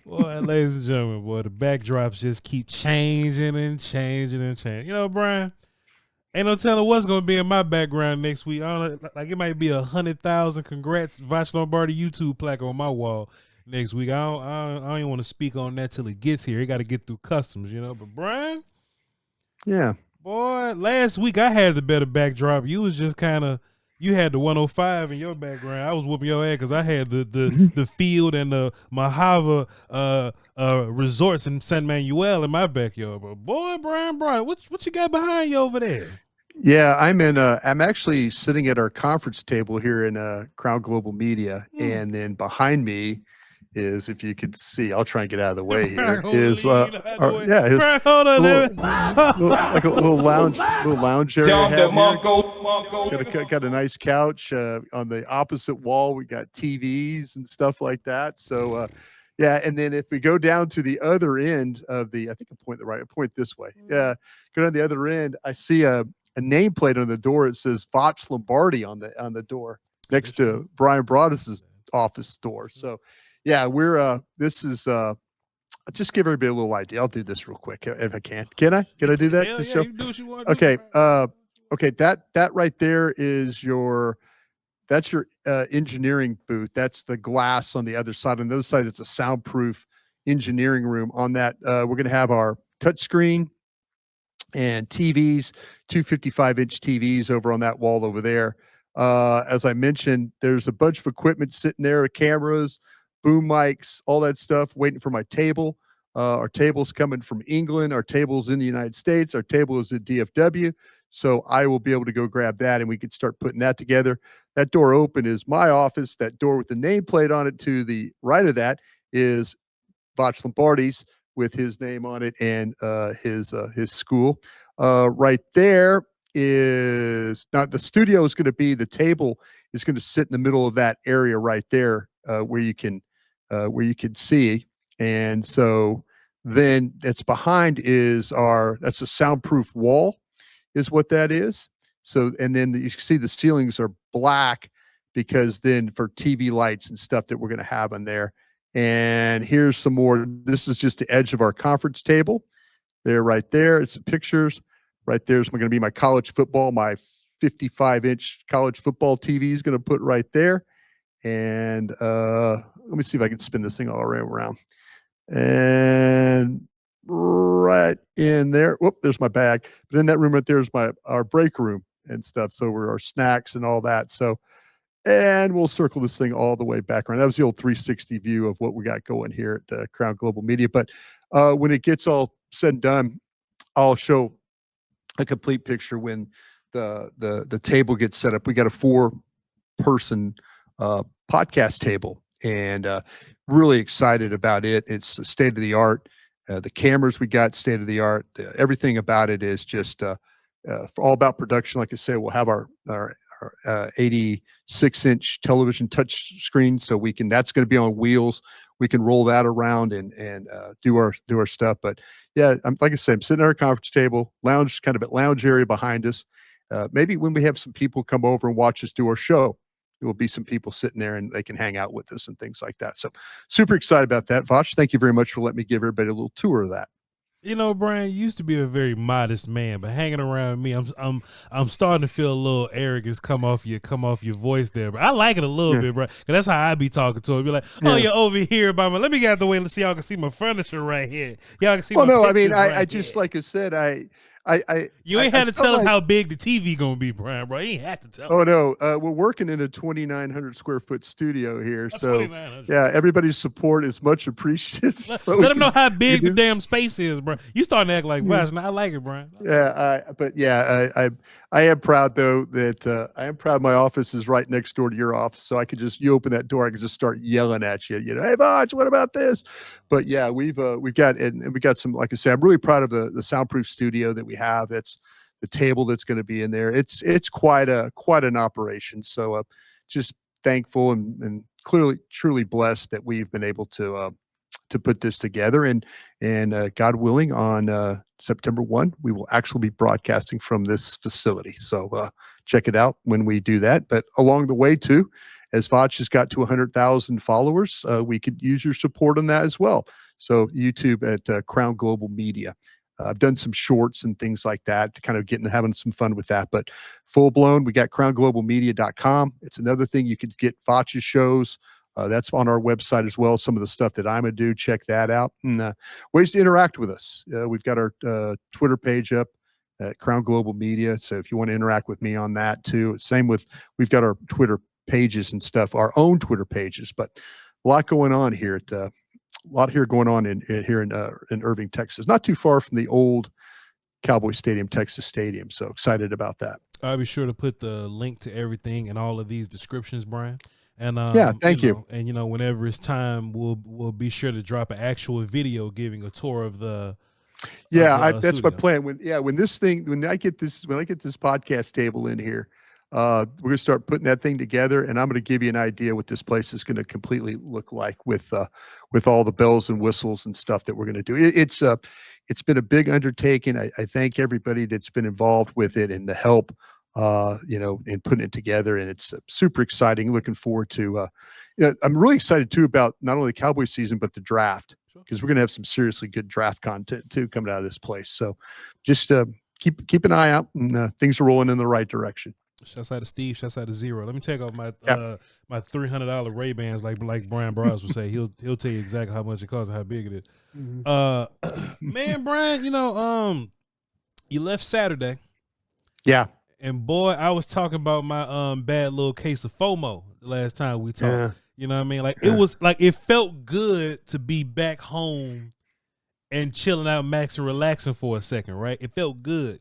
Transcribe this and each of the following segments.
Boy, ladies and gentlemen, boy, the backdrops just keep changing and changing and changing. You know, Brian, ain't no telling what's gonna be in my background next week. I don't know, like it might be 100,000 congrats Voch Lombardi YouTube plaque on my wall next week. I don't even want to speak on that till it gets here. It got to get through customs, you know. But Brian, yeah, boy, last week I had the better backdrop. You was just kind of. You had the 105 in your background. I was whooping your ass because I had the field and the Mojave resorts in San Manuel in my backyard. But boy, Bryan Broaddus, what you got behind you over there? Yeah, I'm actually sitting at our conference table here in Crown Global Media, and then behind me is, if you could see, I'll try and get out of the way here. Is like a little lounge area. Got a nice couch on the opposite wall. We got TVs and stuff like that. So yeah, and then if we go down to the other end of I think I point this way. Yeah, go down the other end. I see a nameplate on the door. It says Voch Lombardi on the door next to Bryan Broaddus's office door. So yeah, this is I'll just give everybody a little idea. I'll do this real quick if I can. Can I do that? Hell yeah, you can do what you want to okay. do, Okay. That right there is your engineering booth. That's the glass on the other side. On the other side, it's a soundproof engineering room. On that, we're going to have our touchscreen and TVs, 255-inch TVs over on that wall over there. As I mentioned, there's a bunch of equipment sitting there, cameras, boom mics, all that stuff, waiting for my table. Our table's coming from England. Our table's in the United States. Our table is at DFW. So I will be able to go grab that, and we can start putting that together. That door open is my office. That door with the nameplate on it to the right of that is Voch Lombardi's with his name on it and his school. Right there is not the studio is going to be, the table is going to sit in the middle of that area right there where you can see. And so then it's behind is that's a soundproof wall is what that is. So, and then you can see the ceilings are black because then for TV lights and stuff that we're going to have in there. And here's some more. This is just the edge of our conference table. There, right there. It's the pictures. Right there's going to be my college football, my 55-inch college football TV is going to put right there. And let me see if I can spin this thing all around. And right in there, whoop, there's my bag. But in that room right there is our break room and stuff. So we're our snacks and all that. So, and we'll circle this thing all the way back around. That was the old 360 view of what we got going here at Crown Global Media. But when it gets all said and done, I'll show a complete picture when the table gets set up. We got a 4-person podcast table, and really excited about it. It's state of the art. The cameras we got, state of the art. Everything about it is just all about production. Like I say, we'll have our 86-inch television touch screen, so that's going to be on wheels. We can roll that around and do our stuff. But yeah, like I said, I'm sitting at our conference table, kind of at lounge area behind us. Maybe when we have some people come over and watch us do our show, there will be some people sitting there and they can hang out with us and things like that. So super excited about that. Voch, thank you very much for letting me give everybody a little tour of that. You know, Brian, you used to be a very modest man, but hanging around me, I'm starting to feel a little arrogance come off your voice there. But I like it a little bit, bro, because that's how I be talking to him. Be like, oh, you're over here by let me get out the way. Let's see, y'all can see my furniture right here. Y'all can see. Well, no, I mean, I just like I said, you ain't had to tell us how big the TV gonna be, Brian, bro. You ain't had to tell. Oh no, we're working in a 2,900 square foot studio here, so yeah, everybody's support is much appreciated. Let them know how big the damn space is, bro. You starting to act like Voch, and I like it, Brian. I am proud though that I am proud my office is right next door to your office, so I could you open that door, I could just start yelling at you, hey Voch, what about this? But yeah, we've got some, like I said, I'm really proud of the soundproof studio that we have. That's the table that's going to be in there. It's quite an operation. So just thankful and truly blessed that we've been able to put this together, and God willing, on September 1, we will actually be broadcasting from this facility. So check it out when we do that. But along the way too, as Voch has got to 100,000 followers, we could use your support on that as well. So YouTube at Crown Global Media. I've done some shorts and things like that to kind of having some fun with that. But full blown, we got crownglobalmedia.com. It's another thing you could get Voch's shows. That's on our website as well. Some of the stuff that I'm going to do, check that out. And ways to interact with us. We've got our Twitter page up at Crown Global Media. So if you want to interact with me on that too, same with, we've got our Twitter pages and stuff, our own Twitter pages, but a lot going on here at going on in Irving, Texas, not too far from the old Cowboy Stadium, Texas Stadium. So excited about that. I'll be sure to put the link to everything in all of these descriptions, Bryan. And yeah, thank you. And whenever it's time, we'll be sure to drop an actual video giving a tour of the. Yeah, that's my plan. When I get this podcast table in here, we're gonna start putting that thing together, and I'm gonna give you an idea what this place is gonna completely look like with all the bells and whistles and stuff that we're gonna do. It's been a big undertaking. I thank everybody that's been involved with it and the help, in putting it together, and it's super exciting. Looking forward to. I'm really excited too about not only the Cowboy season but the draft, because we're gonna have some seriously good draft content too coming out of this place. So just keep an eye out, and things are rolling in the right direction. Shouts out to Steve. Shouts out to Zero. Let me take off my my $300 Ray-Bans, like Bryan Broaddus would say. He'll tell you exactly how much it costs and how big it is. Mm-hmm. Man, Bryan, you left Saturday. Yeah. And boy, I was talking about my bad little case of FOMO the last time we talked. Yeah. You know what I mean? Like it was like it felt good to be back home and chilling out, maxing, relaxing for a second, right? It felt good.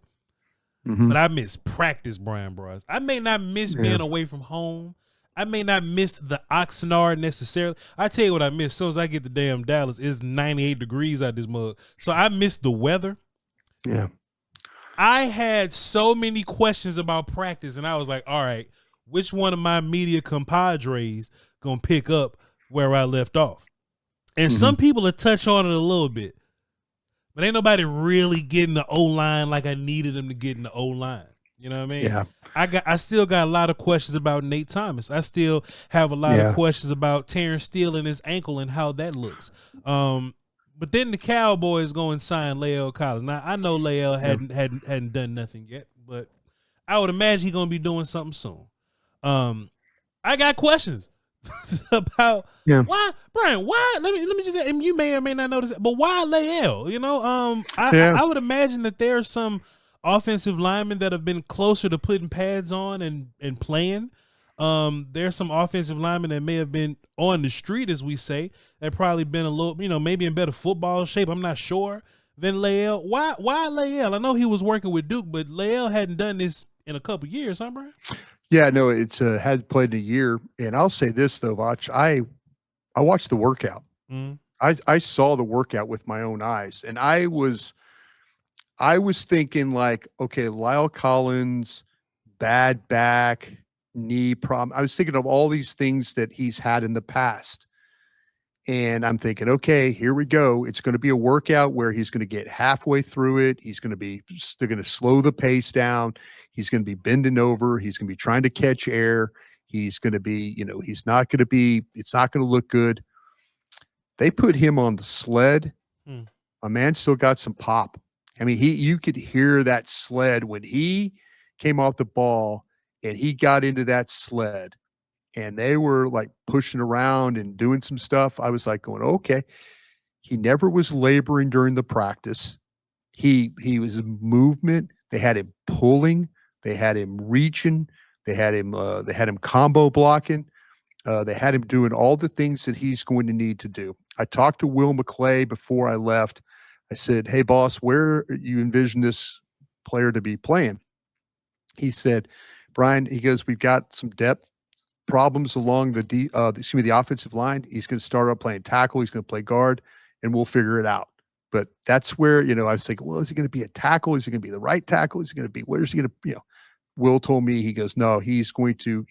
Mm-hmm. But I miss practice, Bryan Broaddus. I may not miss being away from home. I may not miss the Oxnard necessarily. I tell you what I miss. As soon as I get to damn Dallas, it's 98 degrees out this mug. So I miss the weather. Yeah. I had so many questions about practice, and I was like, all right, which one of my media compadres gonna pick up where I left off? And some people have touched on it a little bit. But ain't nobody really getting the O-line like I needed them to get in the O-line. You know what I mean? Yeah. I still got a lot of questions about Nate Thomas. I still have a lot of questions about Terrence Steele and his ankle and how that looks. But then the Cowboys go and sign Lael Collins. Now I know Lael hadn't done nothing yet, but I would imagine he's gonna be doing something soon. I got questions about why, Bryan, why let me just say, and you may or may not know this, but why Lael? I would imagine that there are some offensive linemen that have been closer to putting pads on and playing. There's some offensive linemen that may have been on the street, as we say, that probably been a little, maybe in better football shape, I'm not sure, than Lael. Why Lael? I know he was working with Duke, but Lael hadn't done this in a couple years, huh, Bryan? Yeah, no, it's had played in a year. And I'll say this though, Voch, I watched the workout. I saw the workout with my own eyes, and I was thinking like, okay, Lael Collins, bad back, knee problem. I was thinking of all these things that he's had in the past. And I'm thinking, okay, here we go. It's going to be a workout where he's going to get halfway through it. They're going to slow the pace down. He's going to be bending over. He's going to be trying to catch air. He's going to be, it's not going to look good. They put him on the sled. A man still got some pop. I mean, you could hear that sled when he came off the ball and he got into that sled and they were like pushing around and doing some stuff. I was like going, okay. He never was laboring during the practice. He was movement. They had him pulling. They had him reaching. They had him combo blocking. They had him doing all the things that he's going to need to do. I talked to Will McClay before I left. I said, hey, boss, where you envision this player to be playing? He said, Bryan, he goes, we've got some depth problems along the offensive line. He's going to start out playing tackle. He's going to play guard, and we'll figure it out. But that's where, I was thinking, well, is he going to be a tackle? Is he going to be the right tackle? Is he going to be, where's he going to, Will told me, he goes, no, he's going to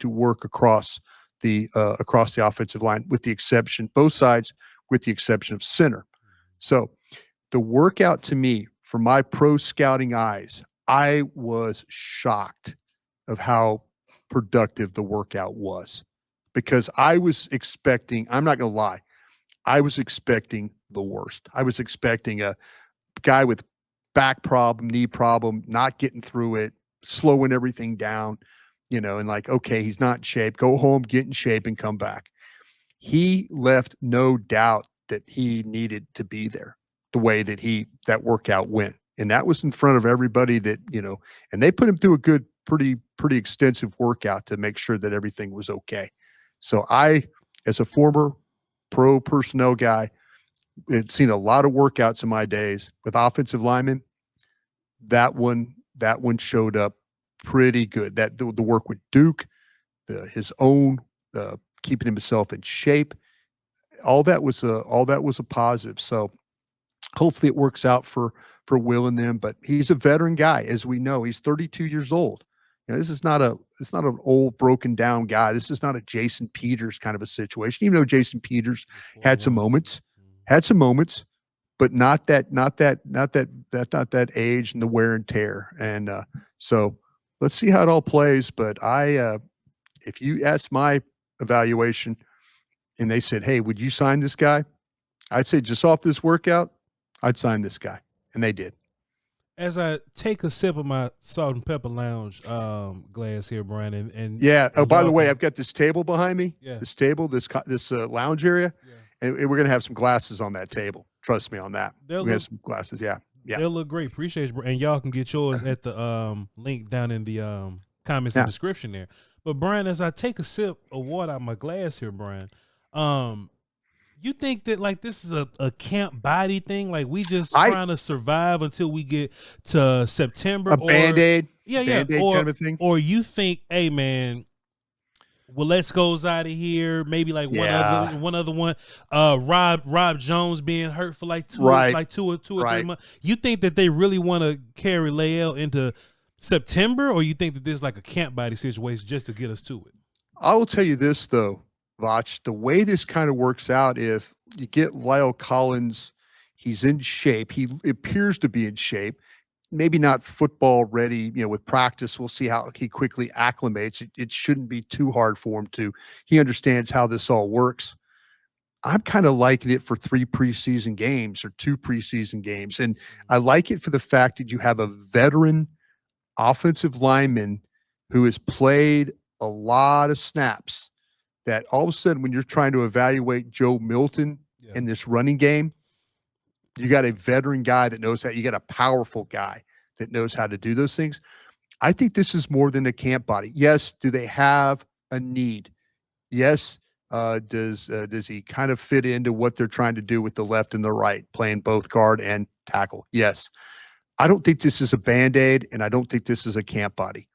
work across the offensive line with the exception, both sides, with the exception of center. So the workout to me, from my pro scouting eyes, I was shocked of how productive the workout was. because I was expecting, I'm not going to lie, I was expecting the worst. I was expecting a guy with back problem, knee problem, not getting through it, slowing everything down, and like, okay, he's not in shape. Go home, get in shape, and come back. He left no doubt that he needed to be there the way that that workout went. And that was in front of everybody that, and they put him through a good, pretty extensive workout to make sure that everything was okay. So I, as a former pro personnel guy, had seen a lot of workouts in my days with offensive linemen. That one showed up pretty good. That the work with Duke, his own keeping himself in shape, all that was a positive. So hopefully it works out for Will and them. But he's a veteran guy, as we know. He's 32 years old. This is not an old broken down guy. This is not a Jason Peters kind of a situation. Even though Jason Peters had some moments, but not that age and the wear and tear. And so let's see how it all plays. But if you ask my evaluation and they said, hey, would you sign this guy? I'd say just off this workout, I'd sign this guy. And they did. As I take a sip of my salt and pepper lounge glass here, Bryan, and yeah. Oh, by the way, I've got this table behind me. Yeah. This table, this lounge area, and we're gonna have some glasses on that table. Trust me on that. We have some glasses. Yeah. They'll look great. Appreciate you, and y'all can get yours at the link down in the comments and description there. But Bryan, as I take a sip of water out of my glass here, Bryan, you think that like this is a camp body thing? Like we just trying to survive until we get to September? Band-Aid? Band-Aid kind of a thing? Or you think, hey man, well, let's goes out of here. Maybe like one other one. Rob Jones being hurt for like two or 3 months. You think that they really want to carry Lael into September, or you think that this is like a camp body situation just to get us to it? I will tell you this though, Voch, the way this kind of works out, if you get Lyle Collins, he's in shape. He appears to be in shape. Maybe not football ready, with practice. We'll see how he quickly acclimates. It shouldn't be too hard for him he understands how this all works. I'm kind of liking it for 3 preseason games or 2 preseason games. And I like it for the fact that you have a veteran offensive lineman who has played a lot of snaps, that all of a sudden when you're trying to evaluate Joe Milton in this running game, you got a veteran guy that knows that. You got a powerful guy that knows how to do those things. I think this is more than a camp body. Yes, do they have a need? Yes, does he kind of fit into what they're trying to do with the left and the right, playing both guard and tackle? Yes. I don't think this is a Band-Aid, and I don't think this is a camp body.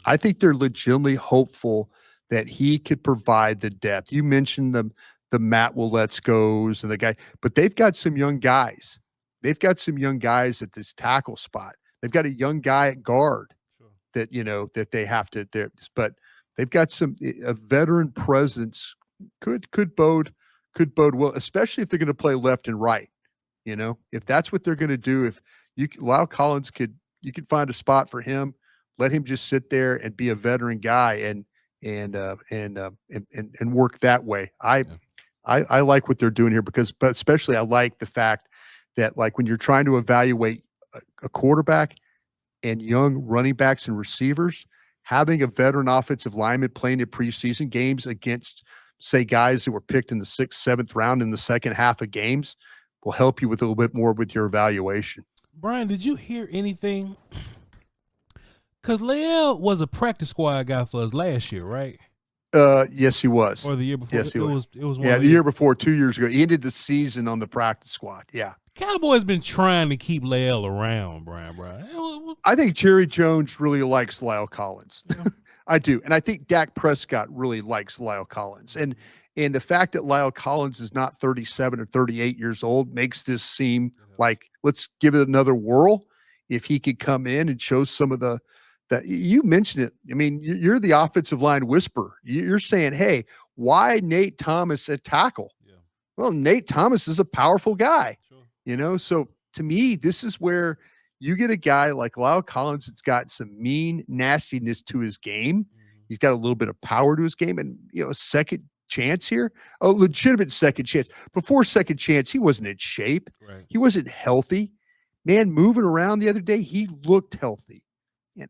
I think they're legitimately hopeful that he could provide the depth. You mentioned the Matt Willets goes and the guy, but they've got some young guys. They've got some young guys at this tackle spot. They've got a young guy at guard that, that they have to, but they've got a veteran presence could bode well, especially if they're going to play left and right. If that's what they're going to do, if Lyle Collins you could find a spot for him, let him just sit there and be a veteran guy and work that way. I like what they're doing here but especially I like the fact that like when you're trying to evaluate a quarterback and young running backs and receivers, having a veteran offensive lineman playing in preseason games against, say, guys who were picked in the 6th, 7th round in the second half of games will help you with a little bit more with your evaluation. Bryan, did you hear anything? Because Lael was a practice squad guy for us last year, right? Yes, he was. Or the year before. Yes, he was. It was the year before, 2 years ago. He ended the season on the practice squad. Yeah. Cowboys been trying to keep Lael around, Bryan. I think Jerry Jones really likes Lyle Collins. Yeah. I do. And I think Dak Prescott really likes Lyle Collins. And the fact that Lyle Collins is not 37 or 38 years old makes this seem like, let's give it another whirl. If he could come in and show some of that you mentioned it. I mean, you're the offensive line whisperer. You're saying, hey, why Nate Thomas at tackle? Yeah. Well, Nate Thomas is a powerful guy, so to me, this is where you get a guy like Lyle Collins that's got some mean nastiness to his game. He's got a little bit of power to his game, and a second chance here, a legitimate second chance. Before second chance, he wasn't in shape. Right. He wasn't healthy. Man, moving around the other day, he looked healthy, and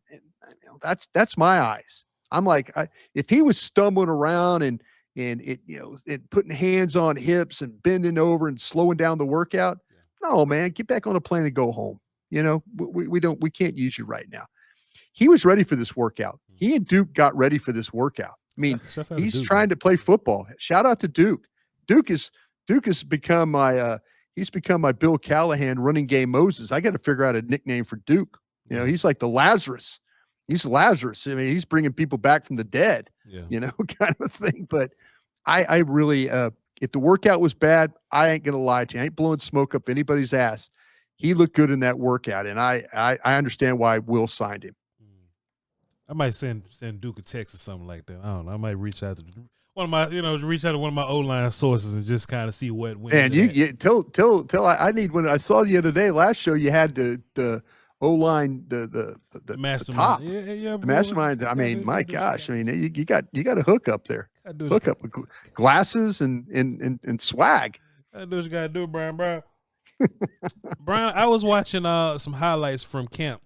that's my eyes. I'm like, if he was stumbling around and putting hands on hips and bending over and slowing down the workout, no, man, get back on a plane and go home. We can't use you right now. He was ready for this workout. He and Duke got ready for this workout. I mean, he's trying to play football. Shout out to Duke. Duke has become my he's become my Bill Callahan running game Moses. I got to figure out a nickname for Duke. He's like the Lazarus. He's Lazarus. I mean, he's bringing people back from the dead. Kind of a thing. But I really, if the workout was bad, I ain't gonna lie to you. I ain't blowing smoke up anybody's ass. He looked good in that workout, and I understand why Will signed him. I might send Duke a text or something like that. I don't know. I might reach out to one of my, reach out to one of my O-line sources and just kind of see what went. And you tell. I need when I saw the other day last show. You had the O-line, the mastermind. The mastermind. I mean, my gosh. I mean, you got a hook up there. Hook up with glasses and swag. That's what you got to do, Brian. Brian, I was watching some highlights from camp.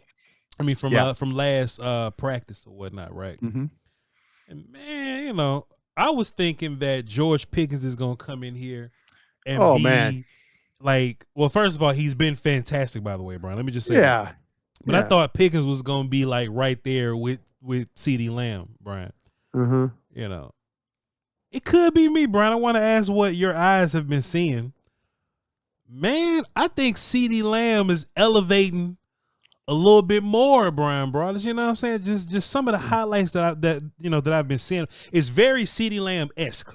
I mean, from last practice or whatnot, right? Mm-hmm. And man, I was thinking that George Pickens is gonna come in here and be like, well, first of all, he's been fantastic, by the way, Brian. Let me just say, that. But I thought Pickens was gonna be like right there with CeeDee Lamb, Brian. Mm-hmm. It could be me, Brian. I want to ask what your eyes have been seeing. Man, I think CeeDee Lamb is elevating a little bit more, Bryan Broaddus. You know what I'm saying? Just some of the highlights that I've been seeing. It's very CeeDee Lamb-esque.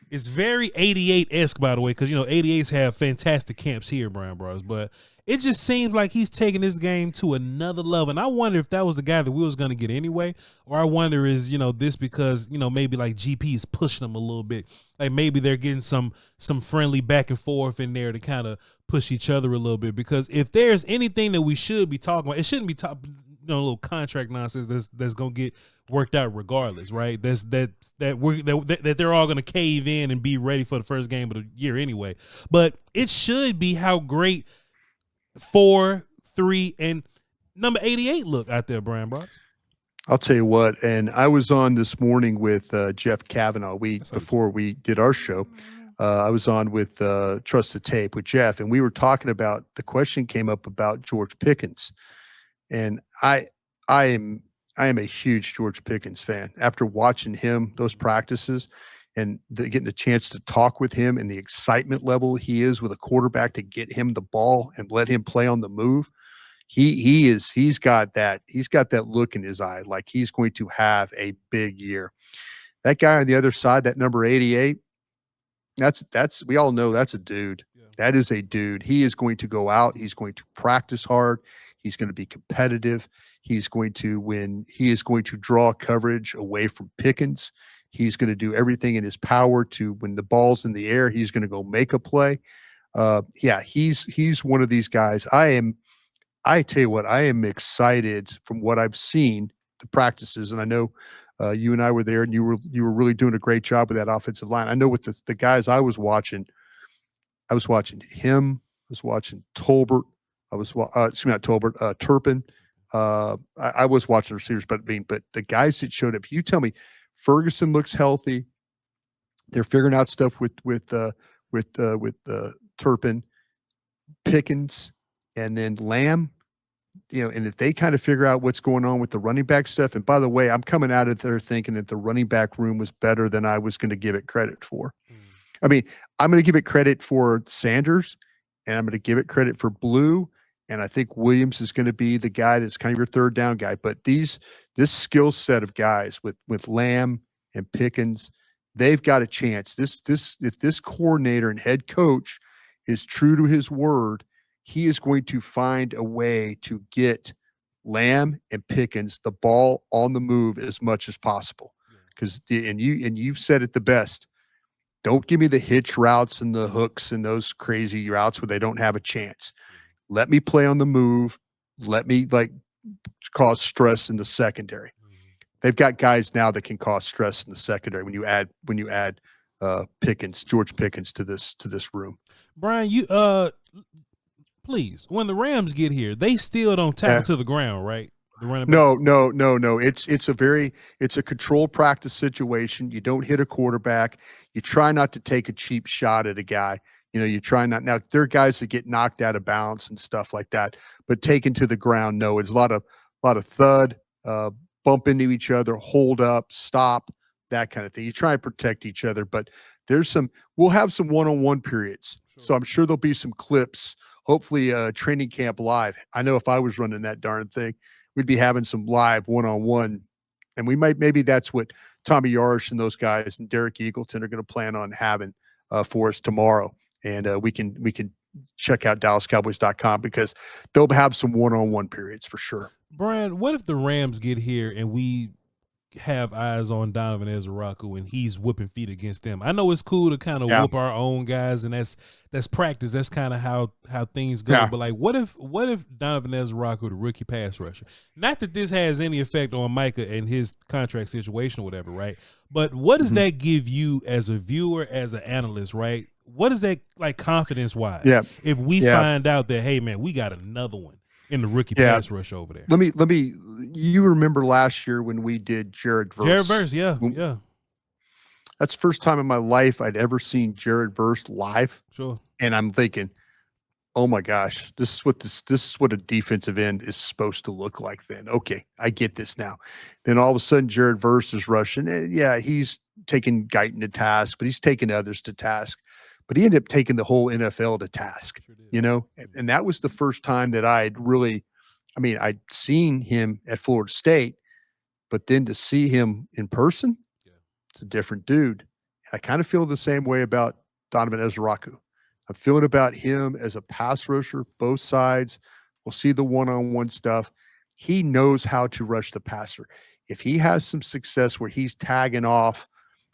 It's very 88-esque, by the way, because 88s have fantastic camps here, Bryan Broaddus. But it just seems like he's taking this game to another level. And I wonder if that was the guy that we was going to get anyway, or I wonder is this because maybe like GP is pushing them a little bit. Like maybe they're getting some friendly back and forth in there to kind of push each other a little bit, because if there's anything that we should be talking about, it shouldn't be little contract nonsense that's gonna get worked out regardless, right? That they're all gonna cave in and be ready for the first game of the year anyway. But it should be how great 4, 3, and number 88 look out there, Bryan Broaddus. I'll tell you what, and I was on this morning with Jeff Kavanaugh. Before we did our show. I was on with Trust the Tape with Jeff, and we were talking about, the question came up about George Pickens, and I am a huge George Pickens fan. After watching him those practices and getting a chance to talk with him and the excitement level he is with a quarterback to get him the ball and let him play on the move, he's got that look in his eye like he's going to have a big year. That guy on the other side, that number 88. That's we all know that's a dude. Yeah. That is a dude. He is going to go out. He's going to practice hard. He's going to be competitive. He's going to win. He is going to draw coverage away from Pickens. He's going to do everything in his power to, when the ball's in the air, he's going to go make a play. He's one of these guys. I tell you what, I am excited from what I've seen, the practices, and I know you and I were there, and you were really doing a great job with that offensive line. I know with the guys I was watching him. I was watching Tolbert. Not Tolbert. Turpin. I was watching the receivers, but the guys that showed up. You tell me, Ferguson looks healthy. They're figuring out stuff with Turpin, Pickens, and then Lamb. And if they kind of figure out what's going on with the running back stuff, and by the way, I'm coming out of there thinking that the running back room was better than I was going to give it credit for. I mean, I'm going to give it credit for Sanders, and I'm going to give it credit for Blue, and I think Williams is going to be the guy that's kind of your third down guy. But this skill set of guys with Lamb and Pickens, they've got a chance. If this coordinator and head coach is true to his word, he is going to find a way to get Lamb and Pickens the ball on the move as much as possible. Because you've said it the best. Don't give me the hitch routes and the hooks and those crazy routes where they don't have a chance. Let me play on the move. Let me cause stress in the secondary. they've got guys now that can cause stress in the secondary when you add George Pickens to this room. Bryan, you please, when the Rams get here, they still don't tackle to the ground, right? The running backs? No. It's a controlled practice situation. You don't hit a quarterback. You try not to take a cheap shot at a guy. You try not. Now there are guys that get knocked out of bounds and stuff like that, but taken to the ground, no. It's a lot of thud, bump into each other, hold up, stop, that kind of thing. You try and protect each other, but we'll have some one-on-one periods. Sure. So I'm sure there'll be some clips. Hopefully, training camp live. I know if I was running that darn thing, we'd be having some live one-on-one, and maybe that's what Tommy Yarish and those guys and Derek Eagleton are going to plan on having for us tomorrow. And we can check out DallasCowboys.com because they'll have some one-on-one periods for sure. Bryan, what if the Rams get here and we have eyes on Donovan Ezraku and he's whipping feet against them? I know it's cool to kind of whoop our own guys, and that's practice. That's kind of how things go. Yeah. But like, what if Donovan Ezraku, the rookie pass rusher? Not that this has any effect on Micah and his contract situation or whatever, right? But what does that give you as a viewer, as an analyst, right? What is that like confidence wise? Yeah. If we find out that, hey man, we got another one in the rookie pass rush over there. Let me. You remember last year when we did Jared Verse? Jared Verse, yeah. That's the first time in my life I'd ever seen Jared Verse live. Sure. And I'm thinking, oh my gosh, this is what a defensive end is supposed to look like. Then, okay, I get this now. Then all of a sudden, Jared Verse is rushing, and he's taking Guyton to task, but he's taking others to task. But he ended up taking the whole NFL to task, and that was the first time that I'd seen him at Florida State, but then to see him in person, it's a different dude. And I kind of feel the same way about Donovan Ezraku. I'm feeling about him as a pass rusher, both sides. We'll see the one-on-one stuff. He knows how to rush the passer. If he has some success where he's tagging off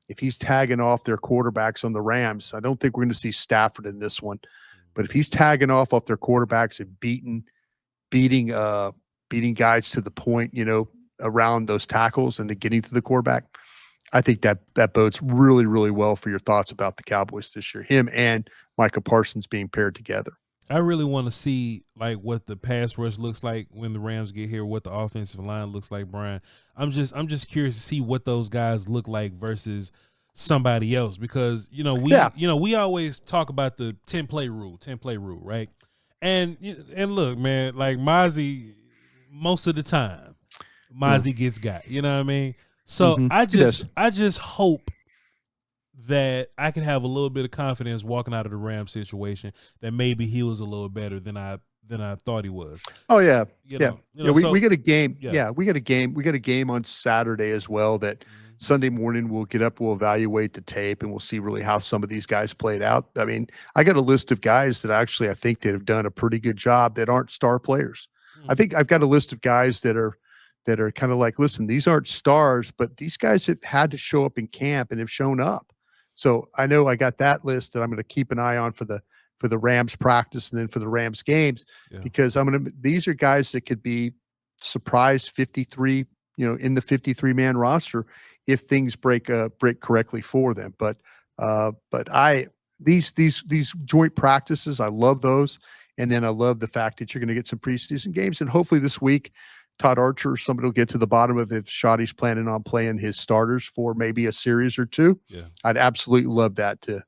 their quarterbacks on the Rams, I don't think we're going to see Stafford in this one. But if he's tagging off their quarterbacks and beating guys to the point, around those tackles and getting to the quarterback, I think that bodes really, really well for your thoughts about the Cowboys this year. Him and Micah Parsons being paired together. I really want to see like what the pass rush looks like when the Rams get here, what the offensive line looks like, Bryan. I'm just curious to see what those guys look like versus somebody else, because we always talk about the 10-play rule, right? And look, man, like Mozzie, most of the time, Mozzie gets got. You know what I mean? So I just hope that I can have a little bit of confidence walking out of the Rams situation that maybe he was a little better than I thought he was. Oh yeah, we got a game. Yeah, we got a game. We got a game on Saturday as well. That Sunday morning we'll get up, we'll evaluate the tape, and we'll see really how some of these guys played out. I mean, I got a list of guys that I think that have done a pretty good job that aren't star players. I think I've got a list of guys that are kind of like, listen, these aren't stars, but these guys have had to show up in camp and have shown up. So I know I got that list that I'm going to keep an eye on for the Rams practice and then for the Rams games, because these are guys that could be surprise 53, in the 53-man roster if things break correctly for them. But these joint practices, I love those. And then I love the fact that you're going to get some preseason games, and hopefully this week, Todd Archer, somebody will get to the bottom of if Shoddy's planning on playing his starters for maybe a series or two. Yeah. I'd absolutely love that to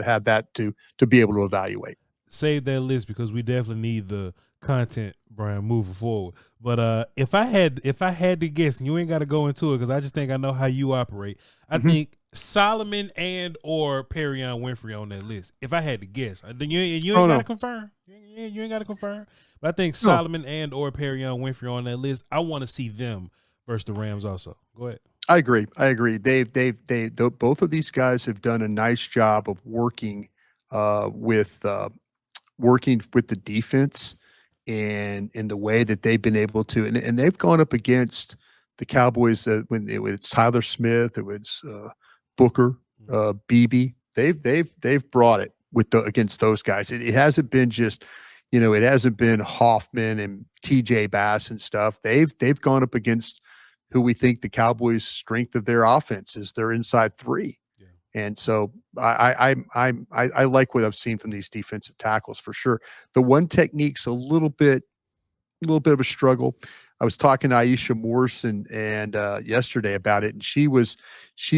have that to be able to evaluate. Save that list because we definitely need the content, Bryan, moving forward. But if I had to guess, and you ain't got to go into it because I just think I know how you operate. I think Solomon and or Perion Winfrey on that list. If I had to guess, then you ain't got to confirm. You ain't got to confirm. But I think Solomon and or Perion Winfrey on that list. I want to see them versus the Rams also. Go ahead. I agree. They both of these guys have done a nice job of working with the defense and in the way that they've been able to, and they've gone up against the Cowboys when it's Tyler Smith, it was Booker, Beebe. They've brought it against those guys. It hasn't been just, it hasn't been Hoffman and TJ Bass and stuff. They've gone up against who we think the Cowboys' strength of their offense is their inside three. Yeah. And so I like what I've seen from these defensive tackles for sure. The one technique's a little bit of a struggle. I was talking to Aisha Morrison and yesterday about it, and she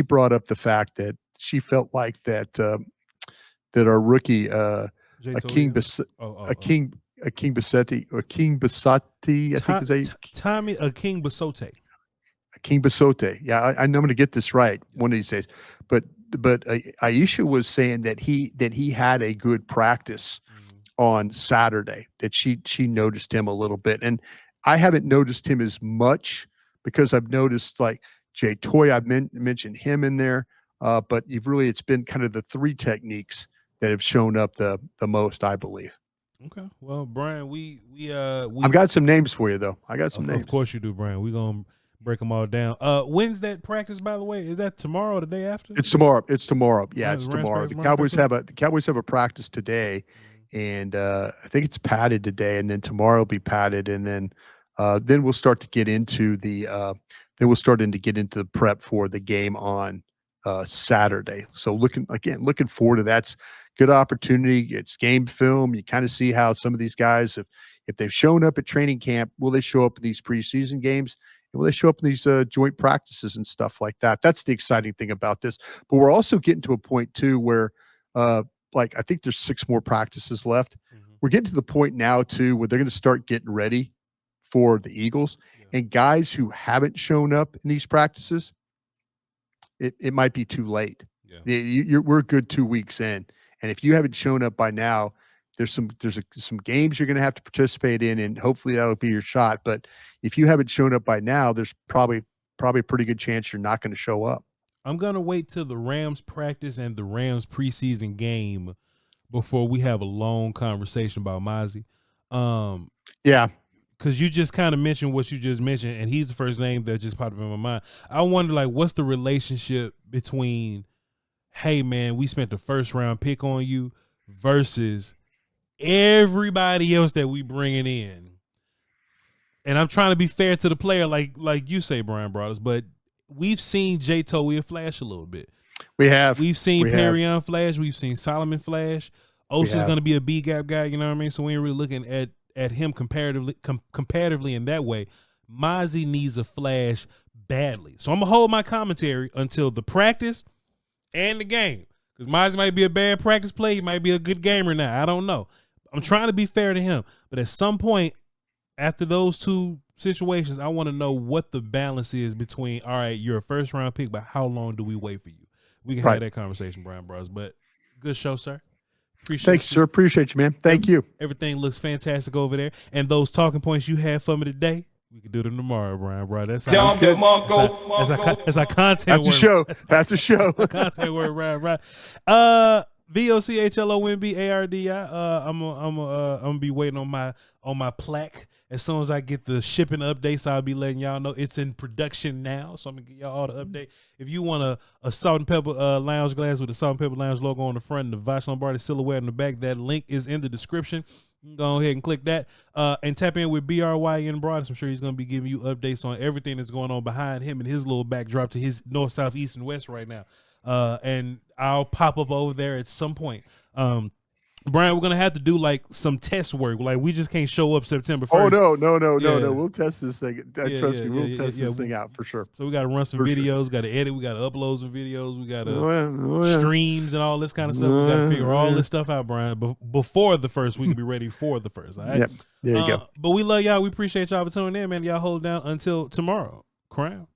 brought up the fact that she felt like that our rookie King Bassetti, I think is a Tommy King Bassote. King Bassote. Yeah, I know I'm going to get this right one of these days. But Aisha was saying that he had a good practice on Saturday, that she noticed him a little bit. And I haven't noticed him as much because I've noticed like Jay Toy, I've mentioned him in there. But it's been kind of the three techniques that have shown up the most, I believe. Okay. Well, Bryan, we I've got some names for you though. I got some names. Of course you do, Bryan. We're gonna break them all down. When's that practice, by the way? Is that tomorrow or the day after? It's tomorrow. It's tomorrow. Yeah, it's tomorrow. The Cowboys have a practice today, and I think it's padded today, and then tomorrow will be padded, and then we'll start to get into the prep for the game on Saturday. So looking forward to that. It's good opportunity. It's game film. You kind of see how some of these guys, if they've shown up at training camp, will they show up in these preseason games? And will they show up in these joint practices and stuff like that? That's the exciting thing about this. But we're also getting to a point too where I think there's 6 more practices left. Mm-hmm. We're getting to the point now too where they're going to start getting ready for the Eagles. Yeah. And guys who haven't shown up in these practices, it might be too late. Yeah. We're a good 2 weeks in. And if you haven't shown up by now, there's some games you're going to have to participate in, and hopefully that'll be your shot. But if you haven't shown up by now, there's probably a pretty good chance you're not going to show up. I'm going to wait till the Rams practice and the Rams preseason game before we have a long conversation about Mozzie. Yeah. Because you just kind of mentioned what you just mentioned, and he's the first name that just popped up in my mind. I wonder, what's the relationship between, hey, man, we spent the first-round pick on you versus everybody else that we bringing in. And I'm trying to be fair to the player, like you say, Bryan Broaddus, but we've seen Jay Toia flash a little bit. We've seen Perrion flash. We've seen Solomon flash. Osa's going to be a B-gap guy, you know what I mean? So we ain't really looking at him comparatively in that way. Mozzie needs a flash badly. So I'm going to hold my commentary until the practice and the game. Because Mozzie might be a bad practice play. He might be a good gamer now. I don't know. I'm trying to be fair to him. But at some point, after those two situations, I want to know what the balance is between, all right, you're a first-round pick, but how long do we wait for you? We can have that conversation, Bryan Broaddus. But good show, sir. Thank you, sir. Appreciate you, man. Thank you. Everything looks fantastic over there. And those talking points you had for me today, we can do them tomorrow, Bryan Broaddus. That's our content. That's a show. That's a show. Content word, right. VOCHLOMBARDI. I'm gonna be waiting on my plaque. As soon as I get the shipping updates, I'll be letting y'all know it's in production now. So I'm gonna give y'all all the update. If you want a salt and pepper lounge glass with the salt and pepper lounge logo on the front and the Voch Lombardi silhouette on the back, that link is in the description. Go ahead and click that and tap in with BRYN Broaddus. I'm sure he's going to be giving you updates on everything that's going on behind him and his little backdrop to his north, south, east, and west right now. And I'll pop up over there at some point. Bryan, we're going to have to do some test work. We just can't show up September 1st. Oh, no. We'll test this thing. Trust me, we'll test this thing out for sure. So we got to run some videos. We got to edit. We got to upload some videos. We got to streams and all this kind of stuff. We got to figure all this stuff out, Bryan. Before the first, we can be ready for the first. All right? Yep. There you go. But we love y'all. We appreciate y'all for tuning in, man. Y'all hold down until tomorrow. Crown.